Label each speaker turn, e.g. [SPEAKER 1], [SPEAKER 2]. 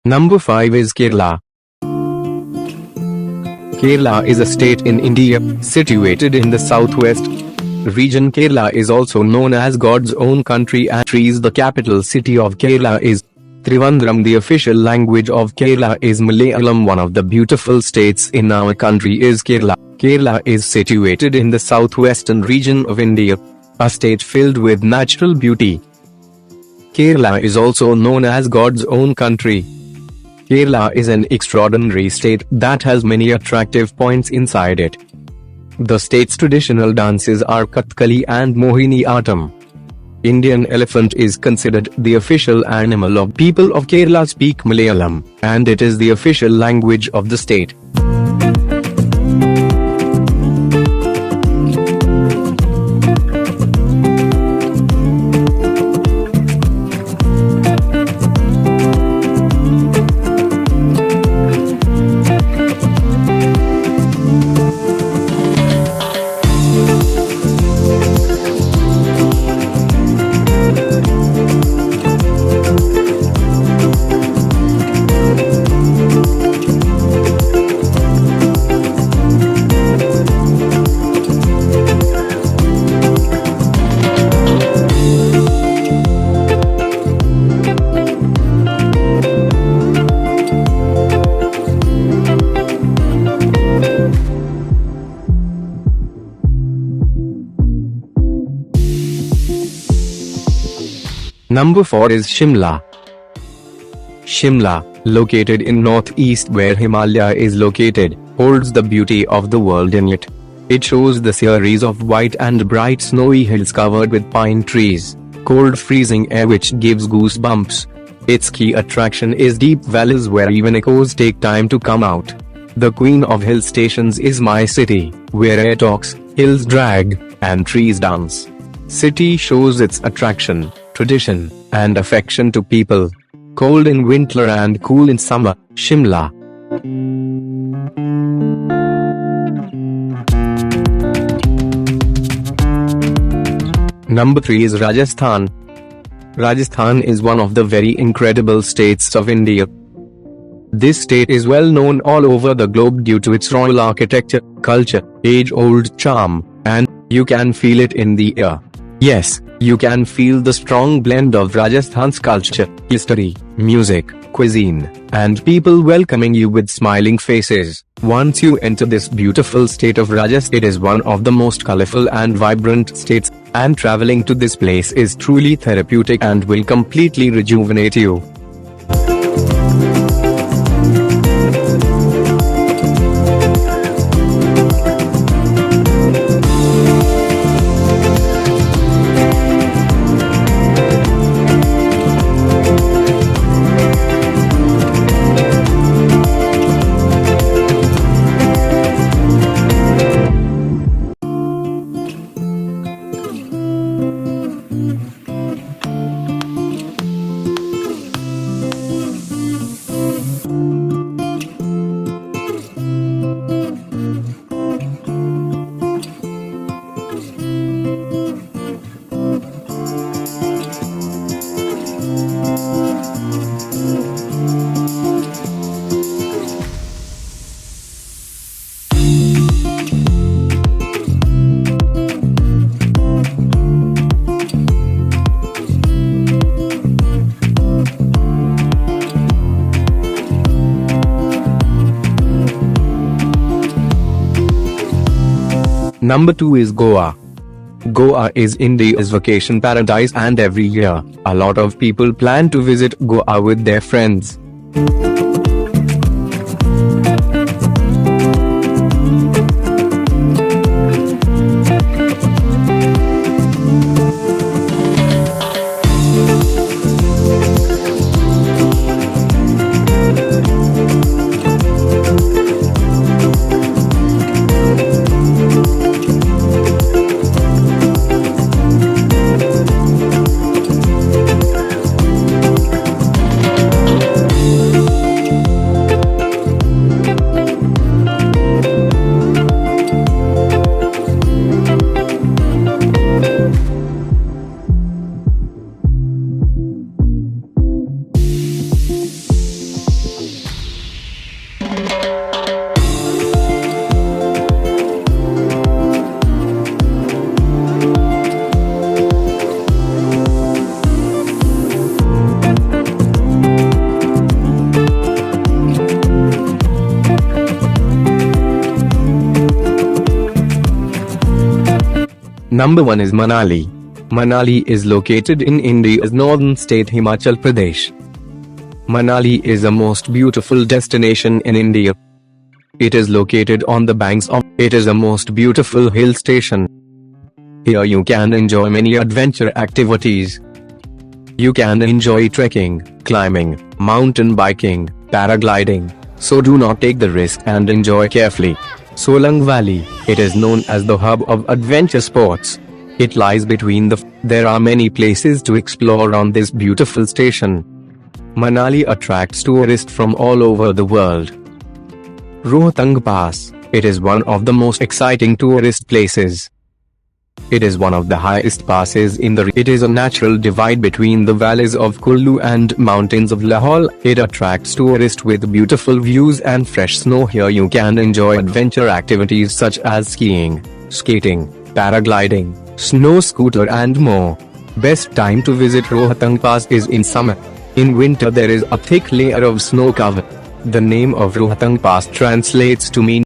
[SPEAKER 1] Number 5 is Kerala. Kerala is a state in India, situated in the southwest region. Kerala is also known as God's own country and is the capital city of Kerala is Trivandrum. The official language of Kerala is Malayalam. One of the beautiful states in our country is Kerala. Kerala is situated in the southwestern region of India, a state filled with natural beauty. Kerala is also known as God's own country. Kerala is an extraordinary state that has many attractive points inside it. The state's traditional dances are Kathakali and Mohiniyattam. Indian elephant is considered the official animal of people of Kerala speak Malayalam, and it is the official language of the state. Number 4 is Shimla. Shimla, located in northeast where Himalaya is located, holds the beauty of the world in it. It shows the series of white and bright snowy hills covered with pine trees, cold freezing air which gives goosebumps. Its key attraction is deep valleys where even echoes take time to come out. The queen of hill stations is my city, where air talks, hills drag, and trees dance. City shows its attraction, tradition, and affection to people. Cold in winter and cool in summer, Shimla. Number 3 is Rajasthan. Rajasthan is one of the very incredible states of India. This state is well known all over the globe due to its royal architecture, culture, age-old charm, and you can feel it in the air. Yes, you can feel the strong blend of Rajasthan's culture, history, music, cuisine, and people welcoming you with smiling faces. Once you enter this beautiful state of Rajasthan, it is one of the most colorful and vibrant states, and traveling to this place is truly therapeutic and will completely rejuvenate you. Number 2 is Goa. Goa is India's vacation paradise, and every year, a lot of people plan to visit Goa with their friends. Number 1 is Manali. Manali is located in India's northern state Himachal Pradesh. Manali is a most beautiful destination in India. It is located on the banks of. It is a most beautiful hill station. Here you can enjoy many adventure activities. You can enjoy trekking, climbing, mountain biking, paragliding. So do not take the risk and enjoy carefully. Solang Valley, it is known as the hub of adventure sports. It lies between the. There are many places to explore on this beautiful station. Manali attracts tourists from all over the world. Rohtang Pass, it is one of the most exciting tourist places. It is one of the highest passes in the. It is a natural divide between the valleys of Kullu and mountains of Lahaul. It attracts tourists with beautiful views and fresh snow. Here you can enjoy adventure activities such as skiing, skating, paragliding, snow scooter and more. Best time to visit Rohtang Pass is in summer. In winter there is a thick layer of snow cover. The name of Rohtang Pass translates to mean